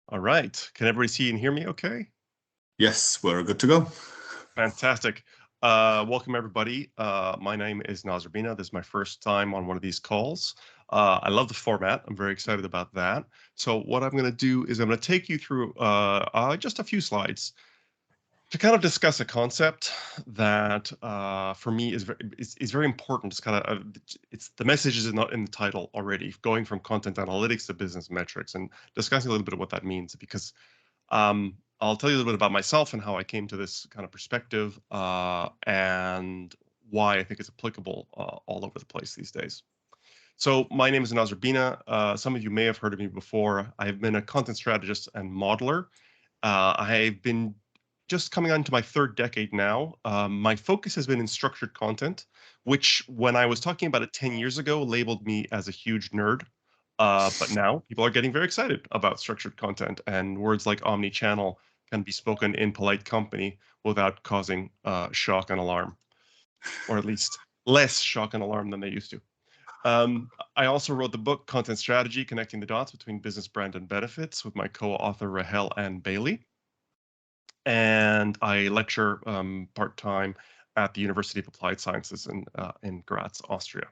All right. Can everybody see and hear me okay? Yes, we're good to go. Fantastic. Welcome, everybody. My name is Noz Urbina. This is my first time on one of these calls. I love the format. I'm very excited about that. So what I'm going to do is I'm going to take you through just a few slides to kind of discuss a concept that for me is very important. It's kind of it's the message is not in the title already, going from content analytics to business metrics and discussing a little bit of what that means because I'll tell you a little bit about myself and how I came to this kind of perspective, and why I think it's applicable all over the place these days. So my name is Noz Urbina. Some of you may have heard of me before. I've been a content strategist and modeler. I've been just coming on to my third decade now. My focus has been in structured content, which when I was talking about it 10 years ago, labeled me as a huge nerd. But now people are getting very excited about structured content, and words like omni-channel can be spoken in polite company without causing shock and alarm, or at least less shock and alarm than they used to. I also wrote the book Content Strategy: Connecting the Dots Between Business, Brand, and Benefits with my co-author Rahel and Bailey, and I lecture part-time at the University of Applied Sciences in Graz, Austria.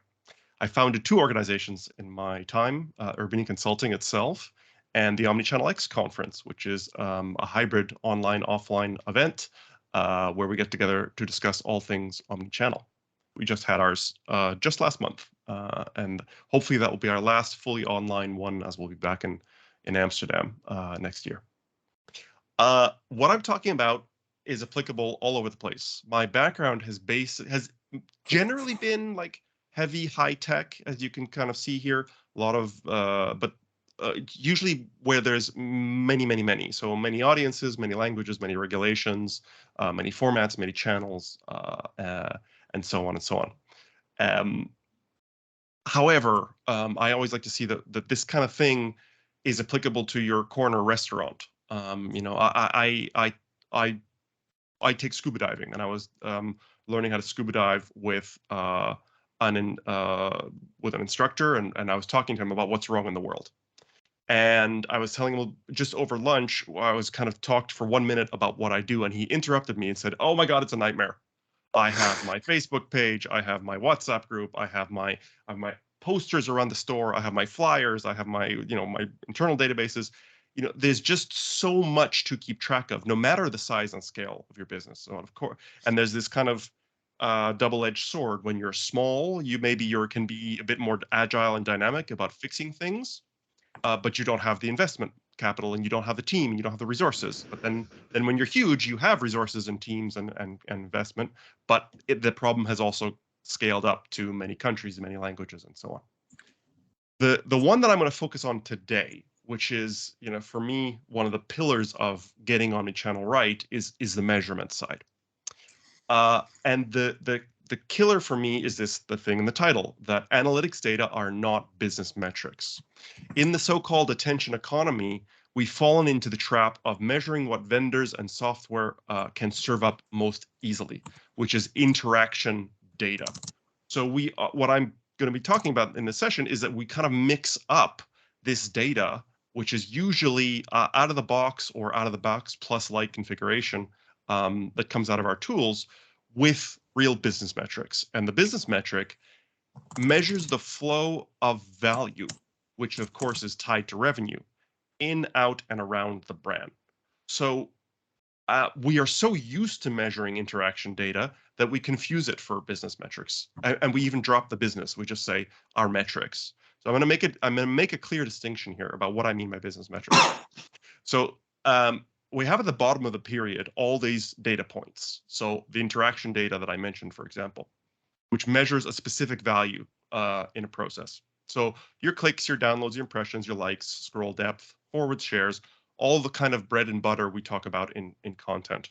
I founded two organizations in my time, Urbini Consulting itself and the Omnichannel X Conference, which is a hybrid online-offline event where we get together to discuss all things omnichannel. We just had ours just last month, and hopefully that will be our last fully online one, as we'll be back in Amsterdam next year. What I'm talking about is applicable all over the place. My background has generally been like heavy high tech, as you can kind of see here. A lot of, but usually where there's many, so many audiences, many languages, many regulations, many formats, many channels, and so on and so on. However, I always like to see that this kind of thing is applicable to your corner restaurant. You know, I take scuba diving, and I was learning how to scuba dive with with an instructor, and I was talking to him about what's wrong in the world. And I was telling him just over lunch, I was kind of talked for 1 minute about what I do, and he interrupted me and said, "Oh my God, it's a nightmare. I have my Facebook page, I have my WhatsApp group, I have my posters around the store, I have my flyers, I have my, my internal databases. There's just so much to keep track of, no matter the size and scale of your business. So of course, and there's this kind of double-edged sword. When you're small, you can be a bit more agile and dynamic about fixing things, but you don't have the investment capital and you don't have the team and you don't have the resources. But then when you're huge, you have resources and teams and investment, but the problem has also scaled up to many countries, many languages, and so on. The one that I'm going to focus on today, which is, for me, one of the pillars of getting omnichannel right is the measurement side. And the killer for me is the thing in the title, that analytics data are not business metrics. In the so-called attention economy, we've fallen into the trap of measuring what vendors and software can serve up most easily, which is interaction data. So what I'm going to be talking about in this session is that we kind of mix up this data, which is usually out of the box or out of the box plus light configuration that comes out of our tools, with real business metrics. And the business metric measures the flow of value, which of course is tied to revenue, in, out, and around the brand. So we are so used to measuring interaction data that we confuse it for business metrics, and we even drop the business. We just say our metrics. So I'm going to make a clear distinction here about what I mean by business metrics. So we have at the bottom of the period all these data points. So the interaction data that I mentioned, for example, which measures a specific value in a process. So your clicks, your downloads, your impressions, your likes, scroll depth, forward shares, all the kind of bread and butter we talk about in content.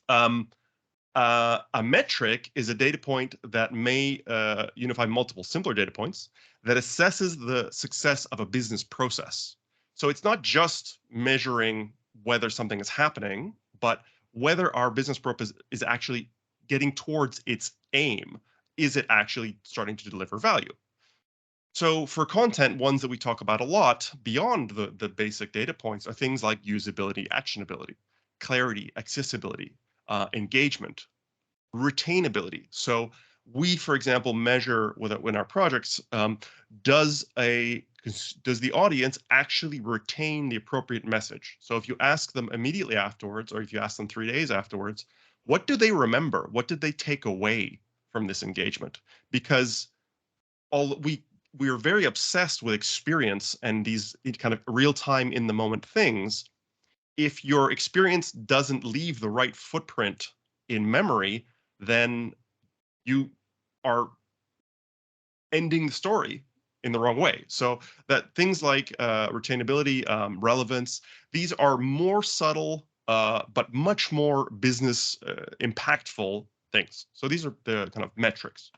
A metric is a data point that may unify multiple simpler data points that assesses the success of a business process. So it's not just measuring whether something is happening, but whether our business purpose is actually getting towards its aim. Is it actually starting to deliver value? So for content, ones that we talk about a lot beyond the basic data points are things like usability, actionability, clarity, accessibility, engagement, retainability. So we, for example, measure in our projects, does a does the audience actually retain the appropriate message? So if you ask them immediately afterwards, or if you ask them 3 days afterwards, what do they remember? What did they take away from this engagement? Because all we are very obsessed with experience and these kind of real time in the moment things. If your experience doesn't leave the right footprint in memory, then you are ending the story in the wrong way. So that things like retainability, relevance, these are more subtle, but much more business impactful things. So these are the kind of metrics.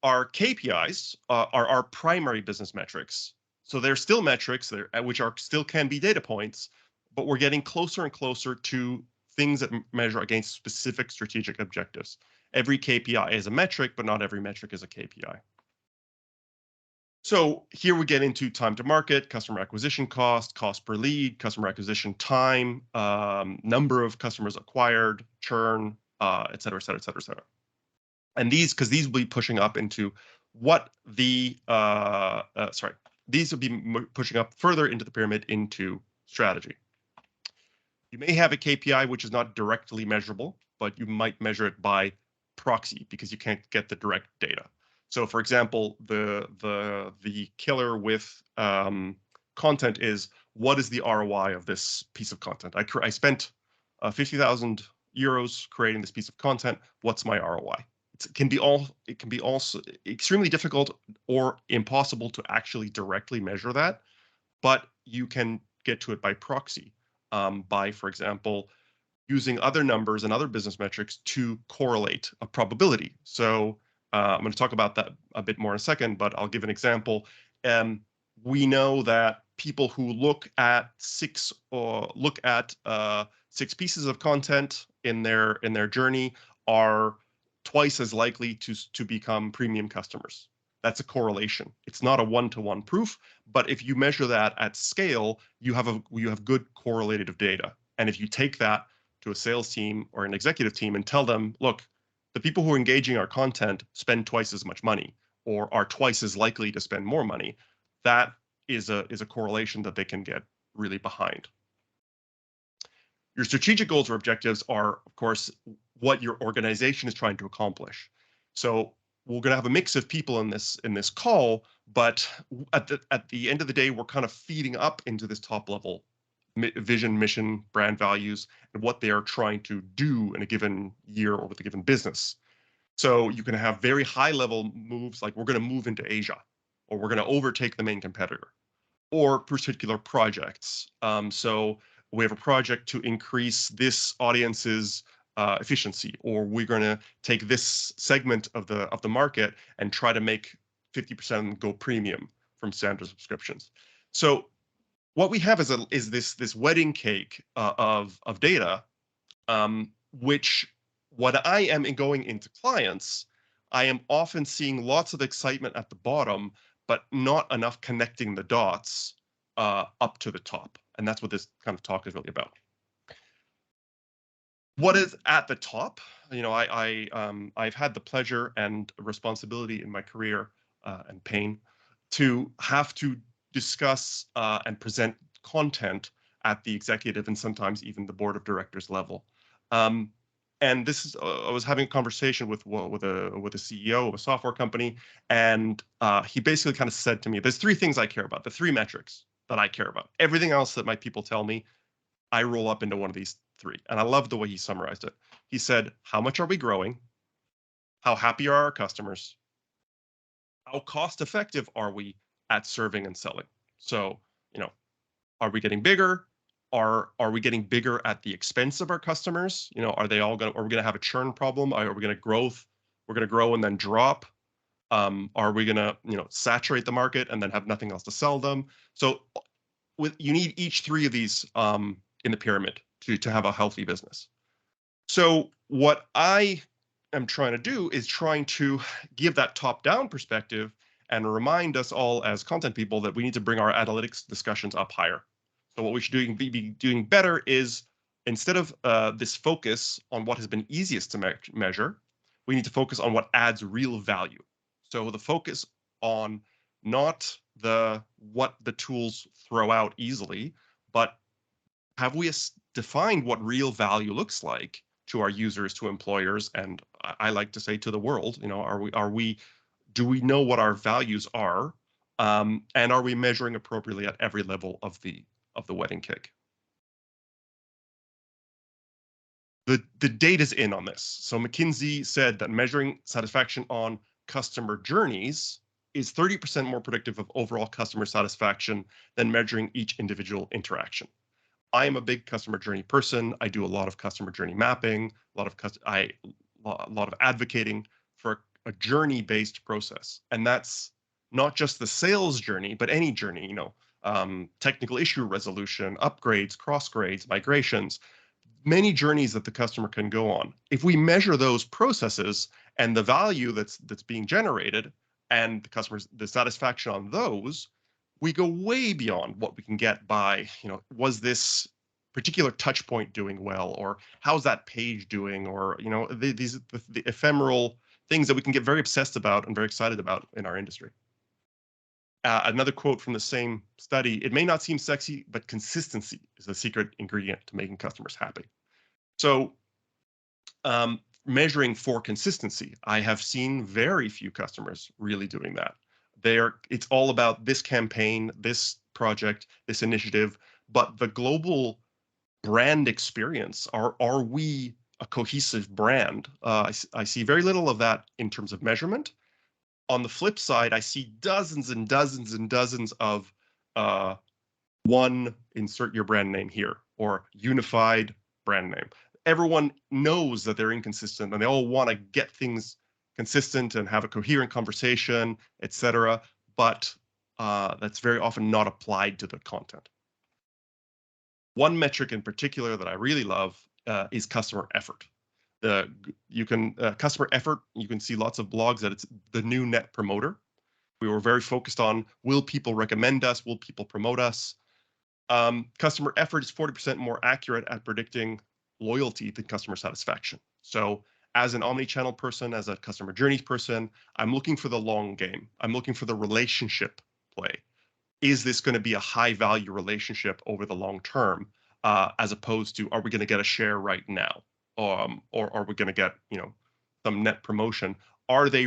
Our KPIs are our primary business metrics. So they're still metrics, which are still can be data points, but we're getting closer and closer to things that measure against specific strategic objectives. Every KPI is a metric, but not every metric is a KPI. So here we get into time to market, customer acquisition cost, cost per lead, customer acquisition time, number of customers acquired, churn, et cetera, et cetera, et cetera, et cetera. And because these will be pushing up into what the these will be pushing up further into the pyramid into strategy. You may have a KPI which is not directly measurable, but you might measure it by proxy because you can't get the direct data. So, for example, the killer with content is what is the ROI of this piece of content? I spent 50,000 euros creating this piece of content. What's my ROI? It can be also extremely difficult or impossible to actually directly measure that, but you can get to it by proxy, by, for example, using other numbers and other business metrics to correlate a probability. So I'm going to talk about that a bit more in a second, but I'll give an example. We know that people who look at six pieces of content in their journey are twice as likely to become premium customers. That's a correlation. It's not a one-to-one proof, but if you measure that at scale, you have good correlative data. And if you take that to a sales team or an executive team and tell them, look, the people who are engaging our content spend twice as much money or are twice as likely to spend more money, that is a correlation that they can get really behind. Your strategic goals or objectives are, of course, what your organization is trying to accomplish. So we're going to have a mix of people in this call, but at the end of the day, we're kind of feeding up into this top level vision, mission, brand values, and what they are trying to do in a given year or with a given business. So you can have very high level moves like we're going to move into Asia, or we're going to overtake the main competitor, or particular projects. So we have a project to increase this audience's efficiency, or we're going to take this segment of the market and try to make 50% go premium from standard subscriptions. So what we have is this wedding cake of data, which what I am going into clients, I am often seeing lots of excitement at the bottom, but not enough connecting the dots up to the top, and that's what this kind of talk is really about. What is at the top? You know, I've had the pleasure and responsibility in my career and pain to have to discuss and present content at the executive and sometimes even the board of directors level. And this is I was having a conversation with a CEO of a software company, and he basically kind of said to me, "There's three things I care about. The three metrics that I care about. Everything else that my people tell me, I roll up into one of these three." And I love the way he summarized it. He said, "How much are we growing? How happy are our customers? How cost effective are we at serving and selling?" So, you know, are we getting bigger? Are we getting bigger at the expense of our customers? You know, are we gonna have a churn problem? Are we gonna growth? We're gonna grow and then drop? Are we gonna, saturate the market and then have nothing else to sell them? So you need each three of these in the pyramid to have a healthy business. So what I am trying to do is trying to give that top-down perspective and remind us all as content people that we need to bring our analytics discussions up higher. So what we should be doing better is, instead of this focus on what has been easiest to measure, we need to focus on what adds real value. So the focus on not what the tools throw out easily, but have we defined what real value looks like to our users, to employers, and I like to say to the world? Do we know what our values are, and are we measuring appropriately at every level of the wedding cake? The data's in on this. So McKinsey said that measuring satisfaction on customer journeys is 30% more predictive of overall customer satisfaction than measuring each individual interaction. I am a big customer journey person. I do a lot of customer journey mapping, a lot of advocating for a journey-based process, and that's not just the sales journey, but any journey. Technical issue resolution, upgrades, cross grades, migrations, many journeys that the customer can go on. If we measure those processes and the value that's being generated and the satisfaction on those, we go way beyond what we can get by, was this particular touch point doing well, or how's that page doing, or the ephemeral things that we can get very obsessed about and very excited about in our industry. Another quote from the same study: "It may not seem sexy, but consistency is the secret ingredient to making customers happy." So measuring for consistency, I have seen very few customers really doing that. It's all about this campaign, this project, this initiative, but the global brand experience, are we a cohesive brand? I see very little of that in terms of measurement. On the flip side, I see dozens and dozens and dozens of one, insert your brand name here, or unified brand name. Everyone knows that they're inconsistent and they all want to get things consistent and have a coherent conversation, etc. But that's very often not applied to the content. One metric in particular that I really love is customer effort. Customer effort, you can see lots of blogs that it's the new net promoter. We were very focused on, will people recommend us? Will people promote us? Customer effort is 40% more accurate at predicting loyalty than customer satisfaction. So as an omni-channel person, as a customer journeys person, I'm looking for the long game. I'm looking for the relationship play. Is this going to be a high value relationship over the long term, as opposed to, are we going to get a share right now? Or are we going to get, some net promotion? Are we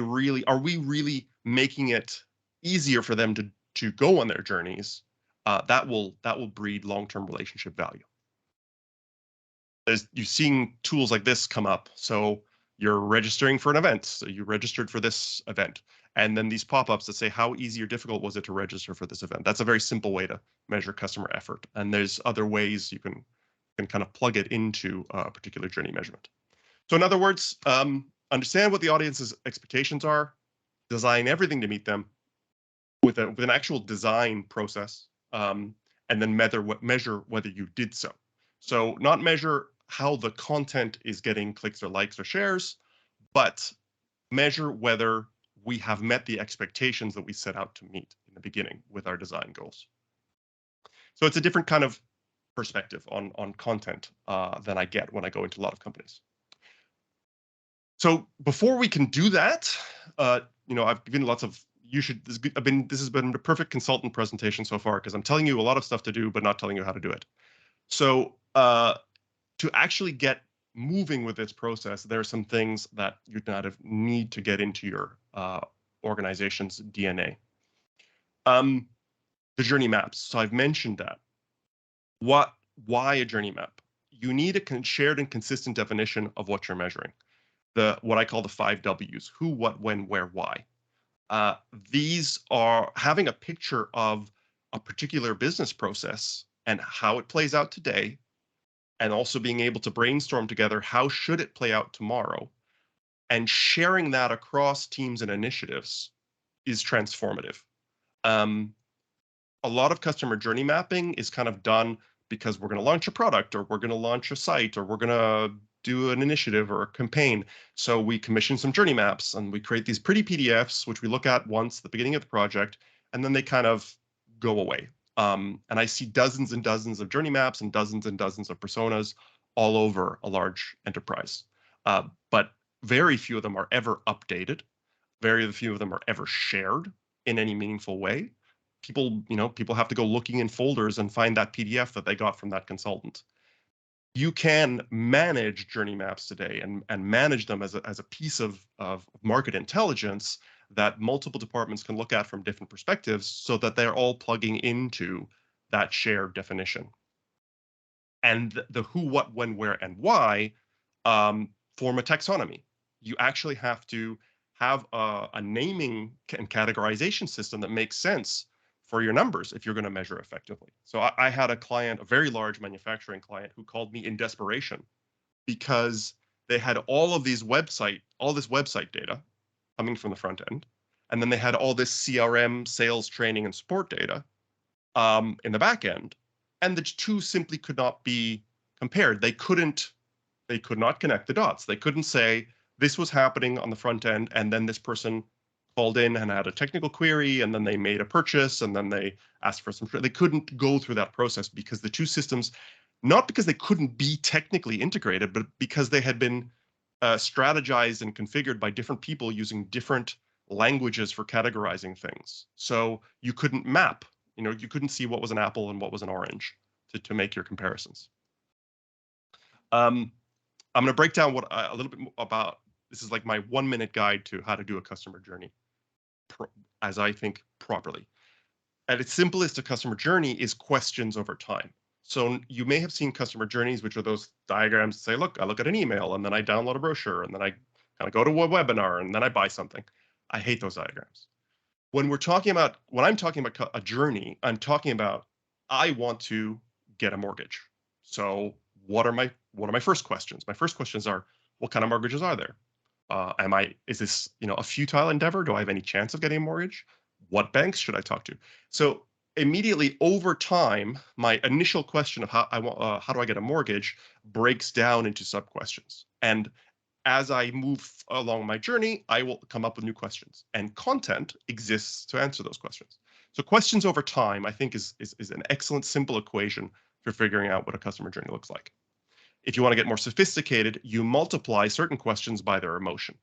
really making it easier for them to go on their journeys? That will breed long-term relationship value. You're seeing tools like this come up. So you're registering for an event. So you registered for this event. And then these pop-ups that say, how easy or difficult was it to register for this event? That's a very simple way to measure customer effort. And there's other ways you can kind of plug it into a particular journey measurement. So in other words, understand what the audience's expectations are, design everything to meet them with an actual design process, and then measure whether you did so. So not measure how the content is getting clicks or likes or shares, but measure whether we have met the expectations that we set out to meet in the beginning with our design goals. So it's a different kind of perspective on content than I get when I go into a lot of companies. So before we can do that, I've given lots of, this has been the perfect consultant presentation so far, because I'm telling you a lot of stuff to do, but not telling you how to do it. So to actually get moving with this process, there are some things that you need to get into your organization's DNA. The journey maps. So I've mentioned that. Why a journey map? You need a shared and consistent definition of what you're measuring. What I call the 5 W's: who, what, when, where, why. These are having a picture of a particular business process and how it plays out today, and also being able to brainstorm together how should it play out tomorrow, and sharing that across teams and initiatives is transformative. A lot of customer journey mapping is kind of done because we're going to launch a product, or we're going to launch a site, or we're going to do an initiative or a campaign. So we commission some journey maps and we create these pretty PDFs, which we look at once at the beginning of the project, and then they kind of go away. And I see dozens and dozens of journey maps and dozens of personas all over a large enterprise. But very few of them are ever updated. Very few of them are ever shared in any meaningful way. People have to go looking in folders and find that PDF that they got from that consultant. You can manage journey maps today and manage them as a piece of market intelligence that multiple departments can look at from different perspectives so that they're all plugging into that shared definition. And the who, what, when, where, and why form a taxonomy. You actually have to have a naming and categorization system that makes sense for your numbers if you're going to measure effectively. So I had a client, a very large manufacturing client, who called me in desperation because they had all this website data coming from the front end, and then they had all this CRM, sales training, and support data in the back end, and the two simply could not be compared. They could not connect the dots. They couldn't say this was happening on the front end, and then this person called in and had a technical query, and then they made a purchase, and then they asked for some. They couldn't go through that process because the two systems, not because they couldn't be technically integrated, but because they had been strategized and configured by different people using different languages for categorizing things. So you couldn't map. You couldn't see what was an apple and what was an orange to make your comparisons. I'm going to break down a little bit about. This is like my 1-minute guide to how to do a customer journey, as I think properly. At its simplest, a customer journey is questions over time. So you may have seen customer journeys, which are those diagrams that say, look, I look at an email, and then I download a brochure, and then I kind of go to a webinar, and then I buy something. I hate those diagrams. When I'm talking about a journey, I'm talking about I want to get a mortgage. So what are my first questions? My first questions are, what kind of mortgages are there? Is this, a futile endeavor? Do I have any chance of getting a mortgage? What banks should I talk to? So immediately over time, my initial question of how do I get a mortgage breaks down into sub questions. And as I move along my journey, I will come up with new questions, and content exists to answer those questions. So questions over time, I think, is an excellent simple equation for figuring out what a customer journey looks like. If you want to get more sophisticated, you multiply certain questions by their emotion.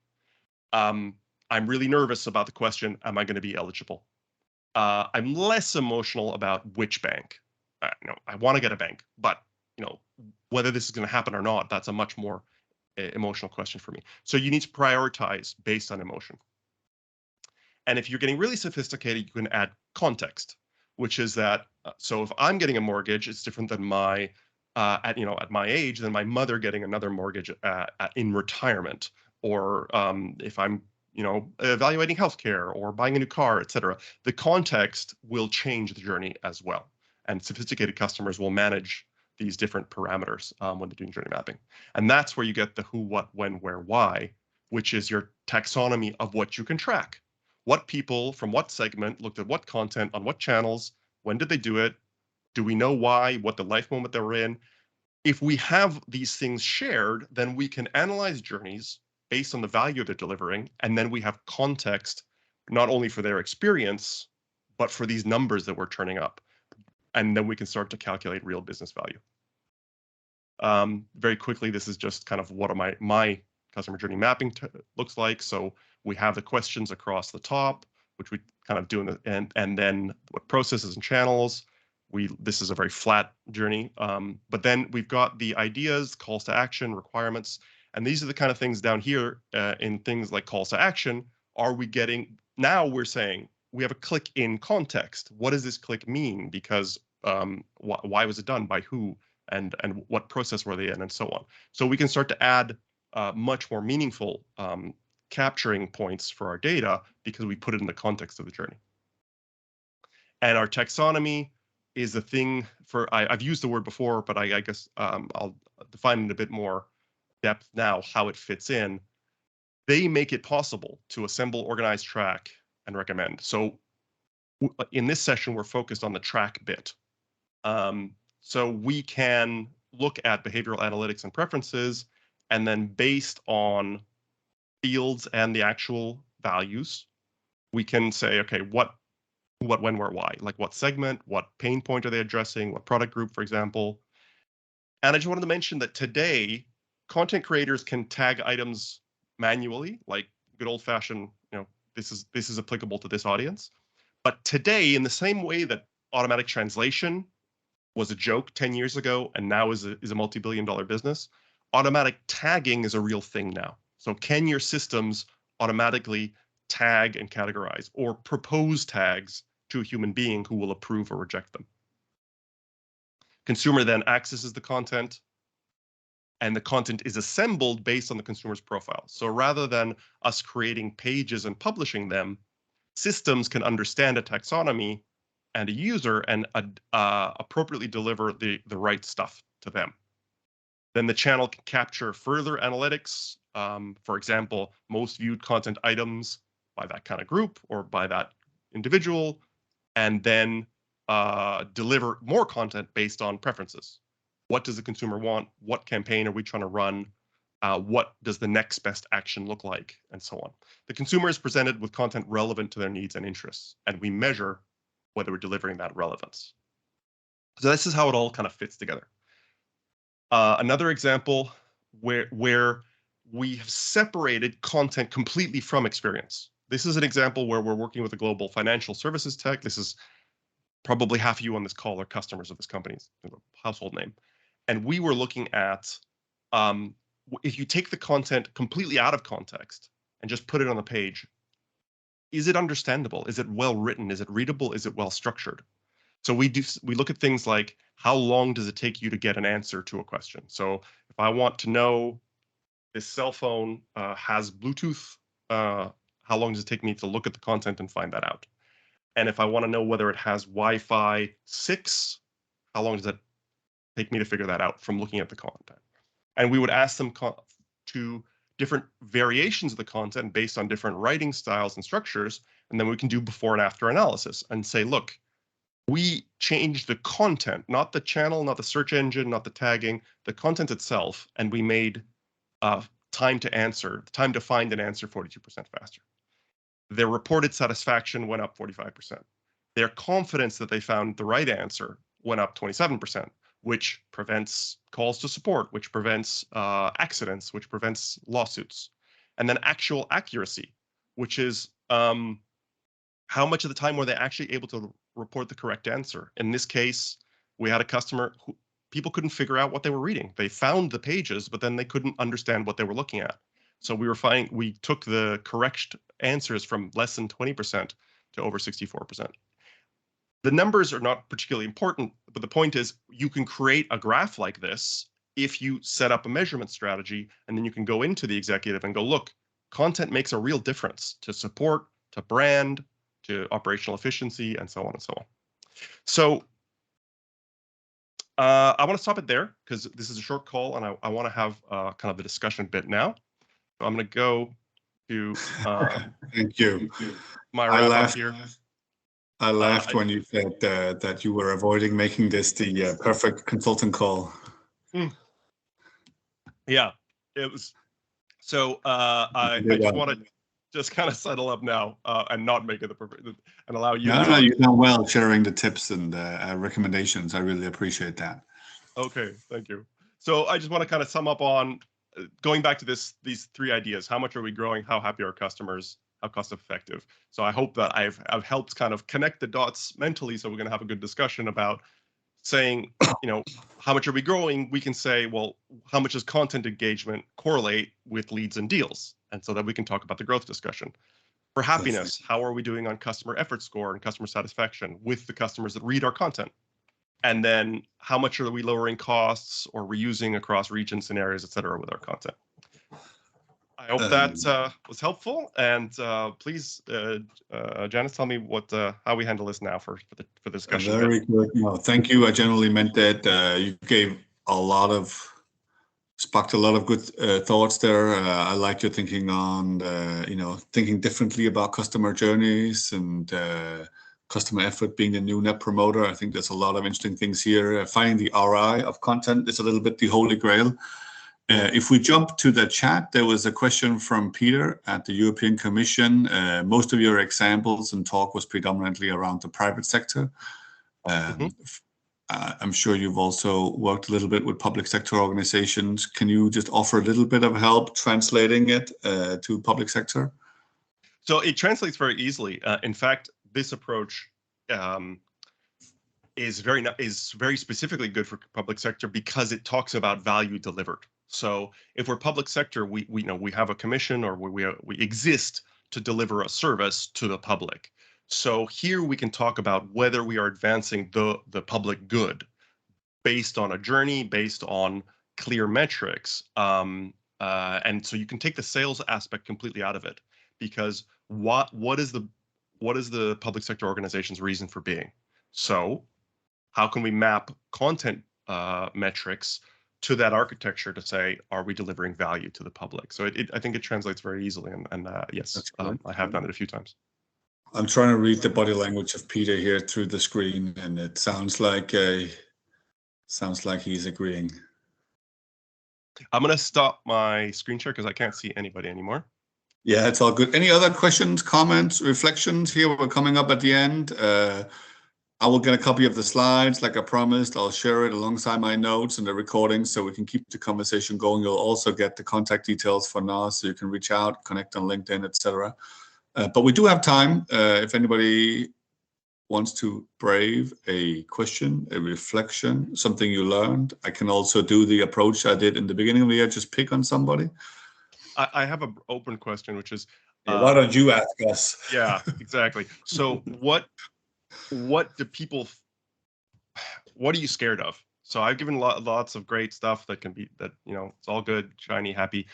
I'm really nervous about the question, am I going to be eligible? I'm less emotional about which bank. I want to get a bank, but whether this is going to happen or not, that's a much more emotional question for me. So you need to prioritize based on emotion. And if you're getting really sophisticated, you can add context, which is that, so if I'm getting a mortgage, it's different than at my age, than my mother getting another mortgage in retirement, or if I'm, evaluating healthcare or buying a new car, et cetera. The context will change the journey as well. And sophisticated customers will manage these different parameters when they're doing journey mapping. And that's where you get the who, what, when, where, why, which is your taxonomy of what you can track. What people from what segment looked at what content on what channels, when did they do it? Do we know why, what the life moment they were in? If we have these things shared, then we can analyze journeys based on the value they're delivering, and then we have context not only for their experience, but for these numbers that we're turning up. And then we can start to calculate real business value. Very quickly, this is just kind of what my customer journey mapping looks like. So we have the questions across the top, which we kind of do and then what processes and channels. This is a very flat journey, but then we've got the ideas, calls to action, requirements, and these are the kind of things down here in things like calls to action. Now we're saying we have a click in context. What does this click mean? Because why was it done? By who? And what process were they in, and so on. So we can start to add much more meaningful capturing points for our data because we put it in the context of the journey. And our taxonomy is a thing I've used the word before, but I guess I'll define it in a bit more depth now, how it fits in. They make it possible to assemble, organize, track, and recommend. So in this session, we're focused on the track bit. So we can look at behavioral analytics and preferences, and then based on fields and the actual values, we can say, okay, what, when, where, why? Like what segment, what pain point are they addressing, what product group, for example. And I just wanted to mention that today, content creators can tag items manually, like good old-fashioned, this is applicable to this audience. But today, in the same way that automatic translation was a joke 10 years ago and now is a multi-billion-dollar business, automatic tagging is a real thing now. So can your systems automatically tag and categorize or propose tags to a human being who will approve or reject them? Consumer then accesses the content, and the content is assembled based on the consumer's profile. So rather than us creating pages and publishing them, systems can understand a taxonomy and a user and appropriately deliver the right stuff to them. Then the channel can capture further analytics, for example, most viewed content items by that kind of group or by that individual, and then deliver more content based on preferences. What does the consumer want? What campaign are we trying to run? What does the next best action look like? And so on. The consumer is presented with content relevant to their needs and interests, and we measure whether we're delivering that relevance. So this is how it all kind of fits together. Another example where we have separated content completely from experience. This is an example where we're working with a global financial services tech. This is probably half of you on this call are customers of this company's household name. And we were looking at if you take the content completely out of context and just put it on the page, is it understandable? Is it well written? Is it readable? Is it well structured? So we look at things like how long does it take you to get an answer to a question? So if I want to know this cell phone has Bluetooth, how long does it take me to look at the content and find that out? And if I want to know whether it has Wi-Fi 6, how long does it take me to figure that out from looking at the content? And we would ask them to different variations of the content based on different writing styles and structures, and then we can do before and after analysis and say, look, we changed the content, not the channel, not the search engine, not the tagging, the content itself, and we made time to find an answer 42% faster. Their reported satisfaction went up 45%. Their confidence that they found the right answer went up 27%, which prevents calls to support, which prevents accidents, which prevents lawsuits. And then actual accuracy, which is how much of the time were they actually able to report the correct answer? In this case, we had a customer who people couldn't figure out what they were reading. They found the pages, but then they couldn't understand what they were looking at. So we took the correct answers from less than 20% to over 64%. The numbers are not particularly important, but the point is you can create a graph like this if you set up a measurement strategy, and then you can go into the executive and go, look, content makes a real difference to support, to brand, to operational efficiency, and so on and so on. So I want to stop it there because this is a short call, and I want to have kind of the discussion bit now. So I'm going to go to Thank you. My wrap up here. I laughed when you said that you were avoiding making this the perfect consultant call. Yeah, it was. So I just want to just kind of settle up now and not make it the perfect and allow you. No, you've done well sharing the tips and recommendations. I really appreciate that. Okay, thank you. So I just want to kind of sum up on going back to these three ideas. How much are we growing? How happy are our customers? How cost effective? So I hope that I've helped kind of connect the dots mentally. So we're going to have a good discussion about saying, how much are we growing? We can say, well, how much does content engagement correlate with leads and deals? And so that we can talk about the growth discussion. For happiness, how are we doing on customer effort score and customer satisfaction with the customers that read our content? And then how much are we lowering costs or reusing across region scenarios, et cetera, with our content? I hope that was helpful. And please, Janice, tell me how we handle this now for the discussion. Very good. No, thank you. I generally meant that you gave sparked a lot of good thoughts there. I like your thinking on, thinking differently about customer journeys and customer effort being the new net promoter. I think there's a lot of interesting things here. Finding the ROI of content is a little bit the holy grail. If we jump to the chat, there was a question from Peter at the European Commission. Most of your examples and talk was predominantly around the private sector. I'm sure you've also worked a little bit with public sector organizations. Can you just offer a little bit of help translating it to public sector? So it translates very easily. In fact, this approach is very specifically good for public sector because it talks about value delivered. So if we're public sector, we have a commission, or we exist to deliver a service to the public. So here we can talk about whether we are advancing the public good based on a journey, based on clear metrics. And so you can take the sales aspect completely out of it, because what is the public sector organization's reason for being? So how can we map content metrics to that architecture to say, are we delivering value to the public? So I think it translates very easily, and yes, I have done it a few times. I'm trying to read the body language of Peter here through the screen, and it sounds like he's agreeing. I'm going to stop my screen share because I can't see anybody anymore. Yeah, it's all good. Any other questions, comments, reflections here? We're coming up at the end. I will get a copy of the slides like I promised. I'll share it alongside my notes and the recording so we can keep the conversation going. You'll also get the contact details for Noz, so you can reach out, connect on LinkedIn, etc. But we do have time if anybody wants to brave a question, a reflection, something you learned. I can also do the approach I did in the beginning of the year, just pick on somebody. I have an open question, which is... why don't you ask us? Yeah, exactly. So what do people... What are you scared of? So I've given lots of great stuff that can be, it's all good, shiny, happy.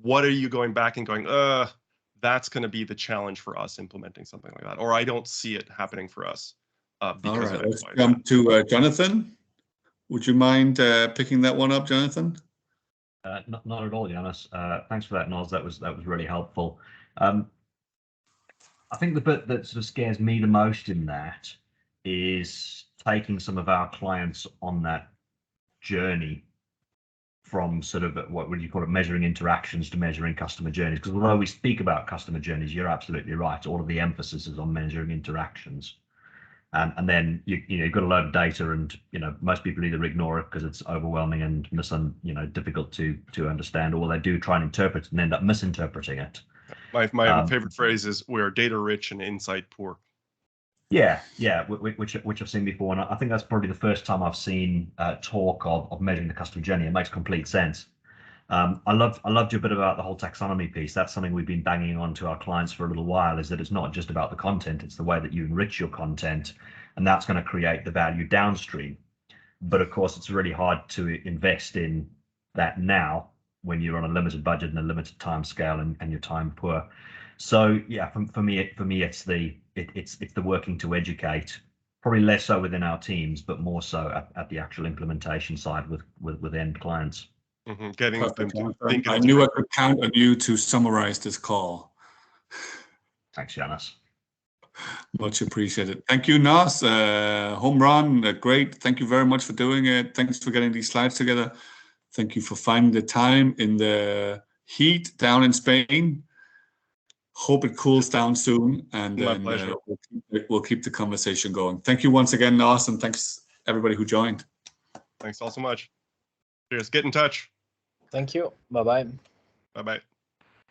What are you going back and going, that's going to be the challenge for us implementing something like that, or I don't see it happening for us. Because all right, let's jump to Jonathan. Would you mind picking that one up, Jonathan? Not at all, Jonas. Thanks for that, Noz. That was really helpful. I think the bit that sort of scares me the most in that is taking some of our clients on that journey from sort of what would you call it, measuring interactions to measuring customer journeys. Because although we speak about customer journeys, you're absolutely right. All of the emphasis is on measuring interactions. And then you've got a load of data, and most people either ignore it because it's overwhelming and difficult to understand, or they do try and interpret it and end up misinterpreting it. My favorite phrase is, we're data rich and insight poor. Yeah, which I've seen before, and I think that's probably the first time I've seen talk of measuring the customer journey. It makes complete sense. I loved your bit about the whole taxonomy piece. That's something we've been banging on to our clients for a little while, is that it's not just about the content, it's the way that you enrich your content, and that's going to create the value downstream. But of course, it's really hard to invest in that now when you're on a limited budget and a limited time scale, and your time poor. So yeah, for me, it's the working to educate, probably less so within our teams, but more so at the actual implementation side with end clients. Getting them to think. I knew I could count on you to summarize this call. Thanks, Jonas. Much appreciated. Thank you, Noz. Home run, great. Thank you very much for doing it. Thanks for getting these slides together. Thank you for finding the time in the heat down in Spain. Hope it cools down soon, and then we'll keep the conversation going. Thank you once again, Noz, and thanks everybody who joined. Thanks all so much. Cheers. Get in touch. Thank you. Bye-bye. Bye-bye.